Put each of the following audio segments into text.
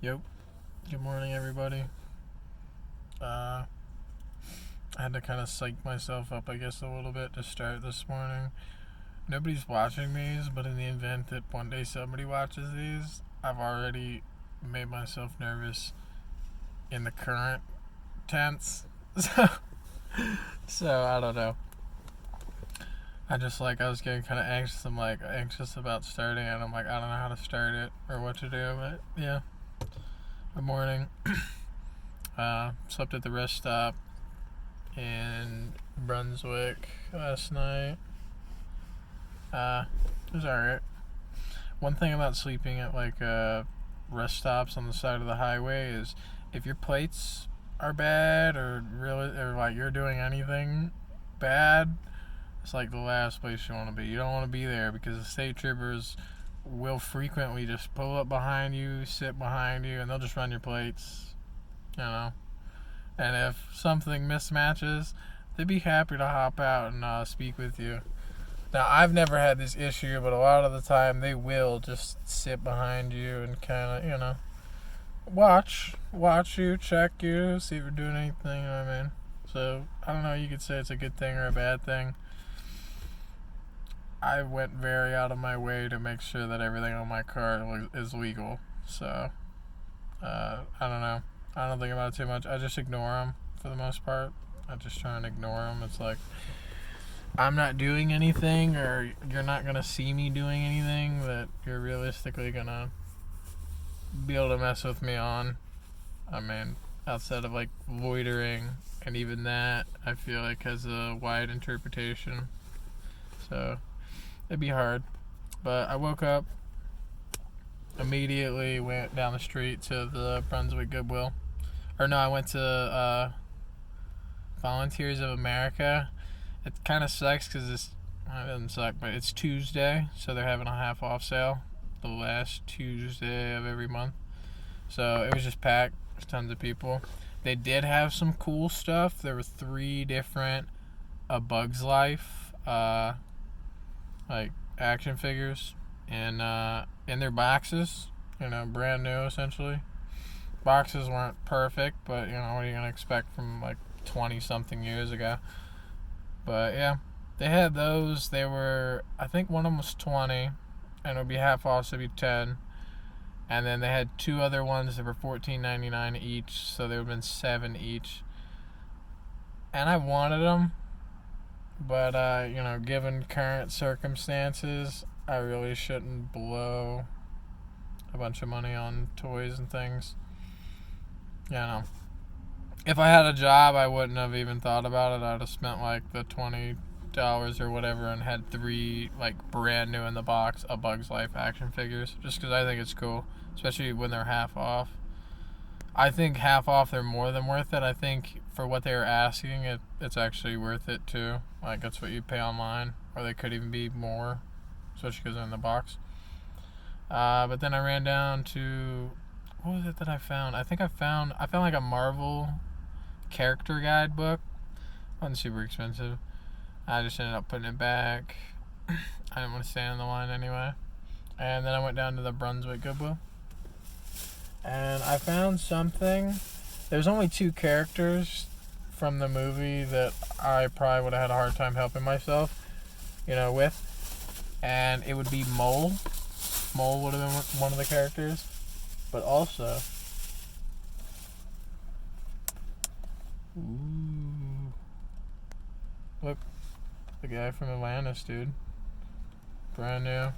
Yep. Good morning, everybody. I had to kind of psych myself up, I guess, a little bit to start this morning. Nobody's watching these, but in the event that one day somebody watches these, I've already made myself nervous in the current tense. So I don't know. I was getting kind of anxious. I'm like anxious about starting it. I'm like, I don't know how to start it or what to do, but yeah. Good morning. Slept at the rest stop in Brunswick last night. It was alright. One thing about sleeping at rest stops on the side of the highway is if your plates are bad or you're doing anything bad, it's like the last place you want to be. You don't want to be there because the state troopers will frequently just pull up behind you, sit behind you, and they'll just run your plates, And if something mismatches, they'd be happy to hop out and speak with you. Now, I've never had this issue, but a lot of the time they will just sit behind you and kind of, watch you, check you, see if you're doing anything, you know what I mean? So, I don't know, you could say it's a good thing or a bad thing. I went very out of my way to make sure that everything on my car is legal. So, I don't know. I don't think about it too much. I just ignore them for the most part. I just try and ignore them. It's like, I'm not doing anything, or you're not going to see me doing anything that you're realistically going to be able to mess with me on. I mean, outside of like loitering, and even that, I feel like has a wide interpretation. So, it'd be hard. But I woke up, immediately went down the street to the Brunswick Goodwill. Or no, I went to Volunteers of America. It kind of sucks because it doesn't suck, but it's Tuesday, so they're having a half off sale the last Tuesday of every month. So it was just packed. There's tons of people. They did have some cool stuff. There were 3 different A Bug's Life action figures in their boxes. Brand new essentially. Boxes weren't perfect, but what are you gonna expect from 20 something years ago? But yeah, they had those. They were, I think one of them was 20, and it would be half off, so it'd be 10. And then they had 2 other ones that were $14.99 each, so they would have been 7 each. And I wanted them, but given current circumstances, I really shouldn't blow a bunch of money on toys and things. If I had a job, I wouldn't have even thought about it. I'd have spent the $20 or whatever and had 3 brand new in the box A Bug's Life action figures, just because I think it's cool, especially when they're half off. I think half off, they're more than worth it. I think for what they were asking, it's actually worth it too. That's what you pay online, or they could even be more, especially because they're in the box. But then I ran down to, what was it that I found? I found a Marvel character guide book. Wasn't super expensive. I just ended up putting it back. I didn't want to stand in the line anyway. And then I went down to the Brunswick Goodwill, and I found something. There's only 2 characters from the movie that I probably would have had a hard time helping myself, with. And it would be Mole. Mole would have been one of the characters. But also, ooh, look, the guy from Atlantis, dude. Brand new,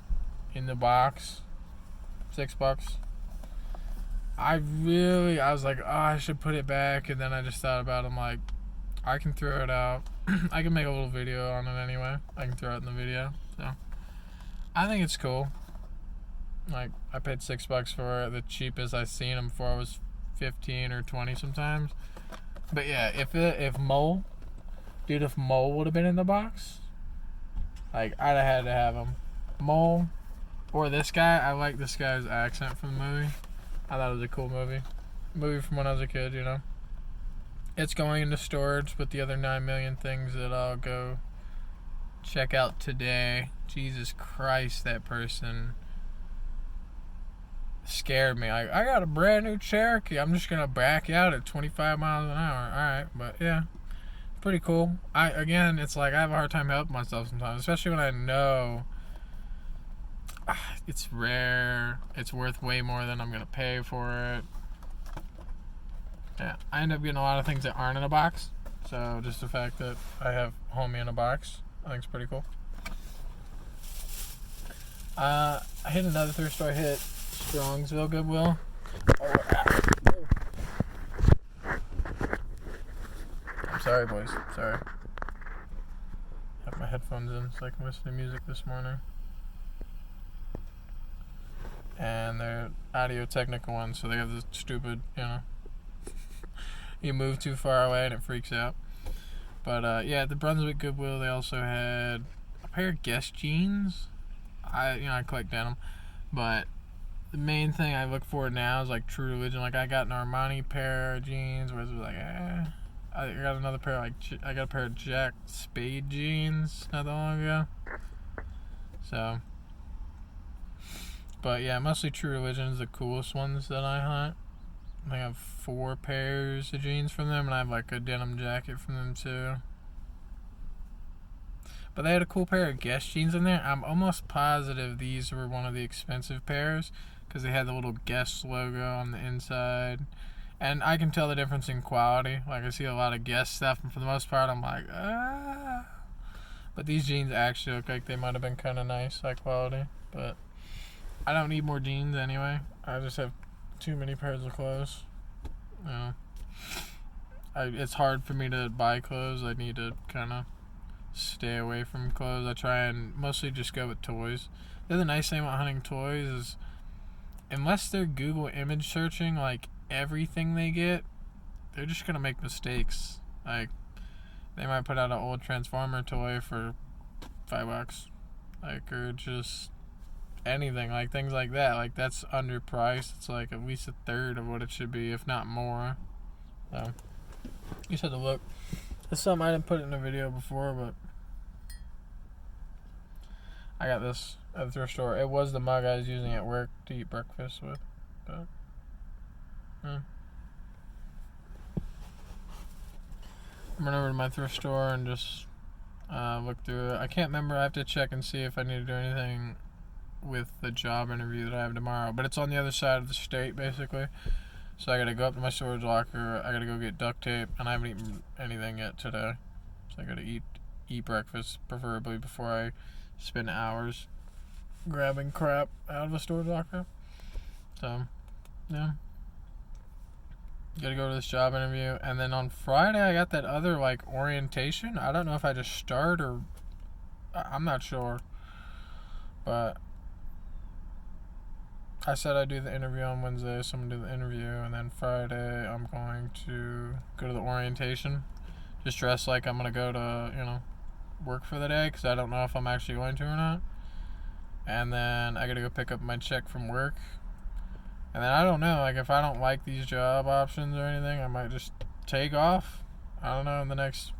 in the box, $6. I was like, oh, I should put it back, and then I just thought about it. I'm like, I can throw it out. I can make a little video on it anyway. I can throw it in the video. So, I think it's cool. I paid $6 for it. The cheapest I've seen them for was 15 or 20 sometimes. But yeah, if Mole would have been in the box, I'd have had to have him. Mole or this guy. I like this guy's accent from the movie. I thought it was a cool movie. Movie from when I was a kid, It's going into storage with the other 9 million things that I'll go check out today. Jesus Christ, that person scared me. Like, I got a brand new Cherokee. I'm just gonna back out at 25 miles an hour. All right, but yeah, pretty cool. It's like I have a hard time helping myself sometimes, especially when I know it's rare. It's worth way more than I'm gonna pay for it. Yeah, I end up getting a lot of things that aren't in a box. So just the fact that I have Homie in a box, I think it's pretty cool. I hit another thrift store. I hit Strongsville Goodwill. I'm sorry, boys. Sorry. I have my headphones in so I can listen to music this morning. And they're Audio Technica ones, so they have this stupid, you move too far away and it freaks out. But yeah, at the Brunswick Goodwill, they also had a pair of Guess jeans. I collect denim, but the main thing I look for now is like True Religion. Like I got an Armani pair of jeans, where it was like, I got another pair I got a pair of Jack Spade jeans not that long ago. So, but yeah, mostly True Religion is the coolest ones that I hunt. I have 4 pairs of jeans from them, and I have like a denim jacket from them too. But they had a cool pair of Guess jeans in there. I'm almost positive these were one of the expensive pairs because they had the little Guess logo on the inside. And I can tell the difference in quality. Like, I see a lot of Guess stuff, and for the most part, I'm like, ah. But these jeans actually look like they might have been kind of nice, high quality. But I don't need more jeans anyway. I just have too many pairs of clothes. It's hard for me to buy clothes. I need to kind of stay away from clothes. I try and mostly just go with toys. The other nice thing about hunting toys is, unless they're Google image searching like everything they get, they're just gonna make mistakes. Like, they might put out an old Transformer toy for $5, like, or just anything, like things like that. Like, that's underpriced. It's like at least a third of what it should be, if not more. So you just have to look. It's something I didn't put in a video before, but I got this at the thrift store. It was the mug I was using at work to eat breakfast with. But, I'm run over to my thrift store and just look through it. I can't remember. I have to check and see if I need to do anything with the job interview that I have tomorrow. But it's on the other side of the state, basically. So I gotta go up to my storage locker. I gotta go get duct tape, and I haven't eaten anything yet today. So I gotta eat breakfast, preferably before I spend hours grabbing crap out of a storage locker. So, yeah. Gotta go to this job interview, and then on Friday I got that other like orientation. I don't know if I just start or I'm not sure, but I said I'd do the interview on Wednesday, so I'm going to do the interview, and then Friday I'm going to go to the orientation. Just dress like I'm going to go to, work for the day, because I don't know if I'm actually going to or not. And then I got to go pick up my check from work. And then I don't know, like, if I don't like these job options or anything, I might just take off. I don't know, in the next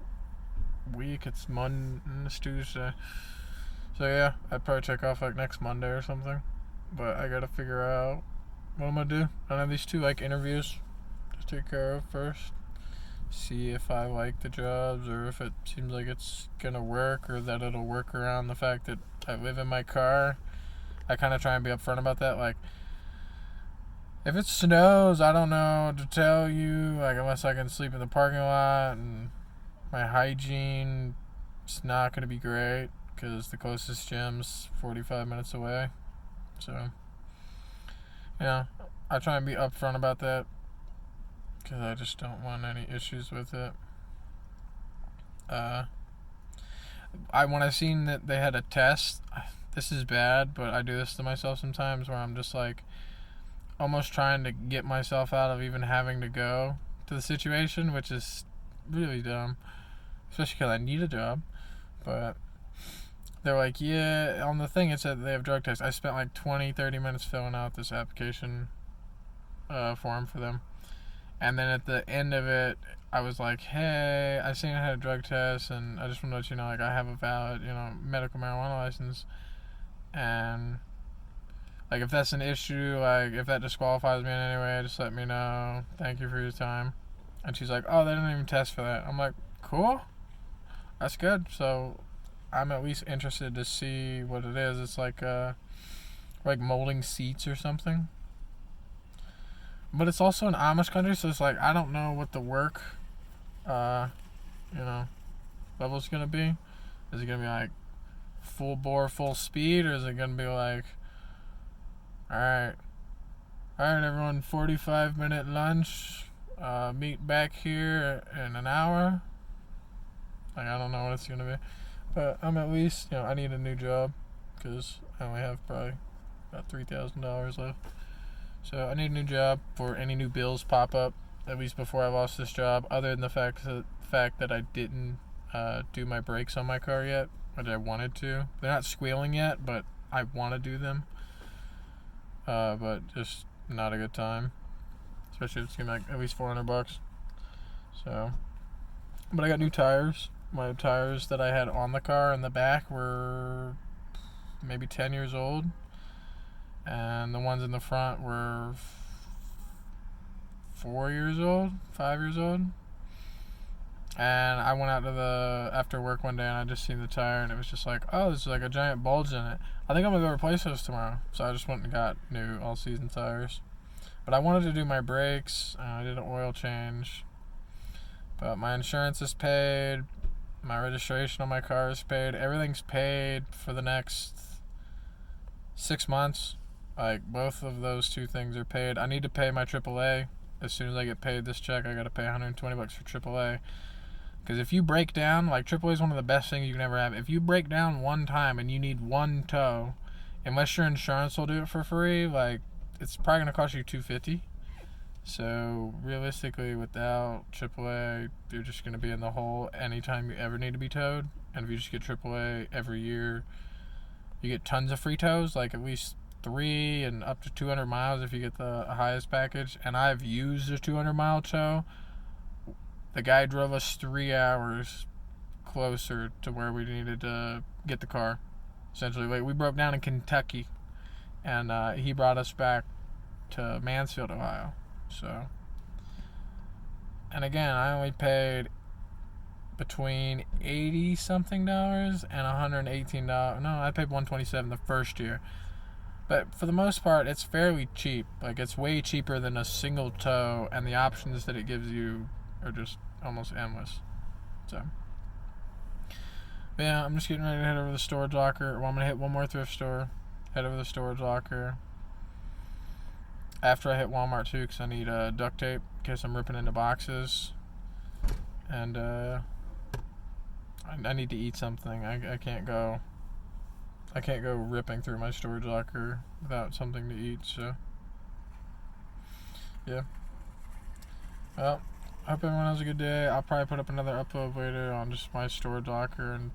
week. It's Monday, it's Tuesday. So yeah, I'd probably take off like next Monday or something. But I gotta figure out what I'm gonna do. I have these 2 like interviews to take care of first. See if I like the jobs, or if it seems like it's gonna work, or that it'll work around the fact that I live in my car. I kind of try and be upfront about that. Like, if it snows, I don't know what to tell you. Like, unless I can sleep in the parking lot, and my hygiene is not gonna be great because the closest gym's 45 minutes away. So, I try and be upfront about that because I just don't want any issues with it. When I seen that they had a test, this is bad, but I do this to myself sometimes where I'm just like almost trying to get myself out of even having to go to the situation, which is really dumb, especially because I need a job. But they're like, yeah, on the thing it said they have drug tests. I spent like 20-30 minutes filling out this application form for them. And then at the end of it, I was like, hey, I seen I had a drug test, and I just want to let you know, like, I have a valid, medical marijuana license. And Like, if that's an issue, like, if that disqualifies me in any way, just let me know. Thank you for your time. And she's like, oh, they didn't even test for that. I'm like, cool. That's good. So I'm at least interested to see what it is. It's like molding seats or something. But it's also an Amish country, so it's like, I don't know what the work, you know, level's gonna be. Is it gonna be like full bore, full speed, or is it gonna be like, alright, everyone, 45-minute lunch, meet back here in an hour? Like, I don't know what it's gonna be. But I'm at least, I need a new job, because I only have probably about $3,000 left. So I need a new job for any new bills pop up, at least before I lost this job, other than the fact that I didn't do my brakes on my car yet, which I wanted to. They're not squealing yet, but I want to do them. But just not a good time, especially if it's gonna be like at least $400. So, but I got new tires. My tires that I had on the car in the back were maybe 10 years old, and the ones in the front were 4 years old, 5 years old. And I went out to after work one day, and I just seen the tire, and it was just like, oh, there's like a giant bulge in it. I think I'm gonna go replace those tomorrow. So I just went and got new all-season tires. But I wanted to do my brakes. I did an oil change, but my insurance is paid. My registration on my car is paid. Everything's paid for the next 6 months. Like, both of those two things are paid. I need to pay my AAA. As soon as I get paid this check, I gotta pay $120 for AAA. Because if you break down, like, AAA is one of the best things you can ever have. If you break down one time and you need one tow, unless your insurance will do it for free, like, it's probably gonna cost you $250. So realistically, without AAA, you're just gonna be in the hole anytime you ever need to be towed. And if you just get AAA every year, you get tons of free tows, like at least 3 and up to 200 miles if you get the highest package. And I've used a 200-mile tow. The guy drove us 3 hours closer to where we needed to get the car. Essentially, like, we broke down in Kentucky, and he brought us back to Mansfield, Ohio. So, and again, I only paid between $80 something and $118. No, I paid $127 the first year. But for the most part, it's fairly cheap. Like, it's way cheaper than a single tow, and the options that it gives you are just almost endless. So, but yeah, I'm just getting ready to head over to the storage locker. Well, I'm gonna hit one more thrift store, head over to the storage locker. After I hit Walmart too, because I need duct tape in case I'm ripping into boxes. And I need to eat something. I can't go ripping through my storage locker without something to eat. So yeah. Well, I hope everyone has a good day. I'll probably put up another upload later on just my storage locker and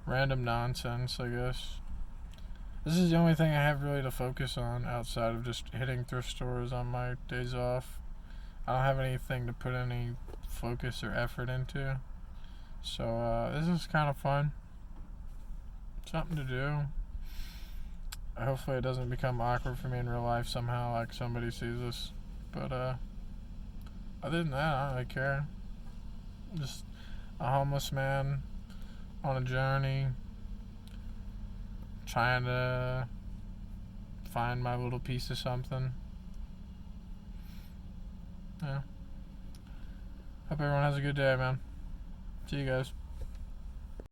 random nonsense, I guess. This is the only thing I have really to focus on outside of just hitting thrift stores on my days off. I don't have anything to put any focus or effort into. So this is kind of fun. Something to do. Hopefully it doesn't become awkward for me in real life somehow, like somebody sees this. But other than that, I don't really care. Just a homeless man on a journey, trying to find my little piece of something. Yeah. Hope everyone has a good day, man. See you guys.